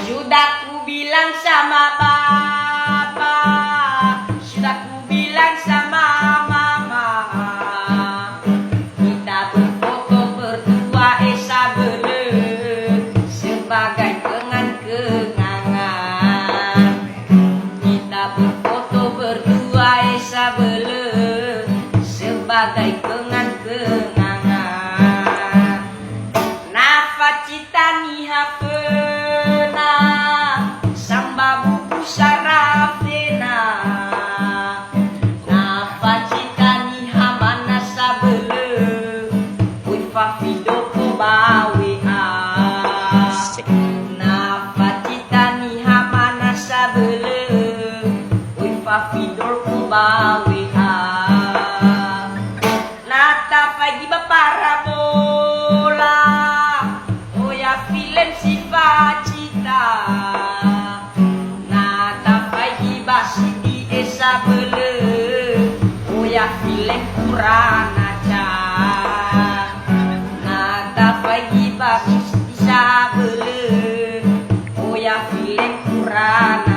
Sudah ku bilang sama bapak, sudah ku bilang sama mama, kita berfoto berdua sabele sebagai kenang-kenangan. Kita berfoto berdua sabele sebagai kenang-kenangan. Nafas cita ni hapena samba buku sarafena. Nafas cita ni hamana sabele uifa video ko bawi nafas cita ni hamana sabele uifa video ko bawi nata pagi baparabola oya film sifa cita nata pagi basi di esabele oya film kurana ca nata pagi basi di sabele oya film kurana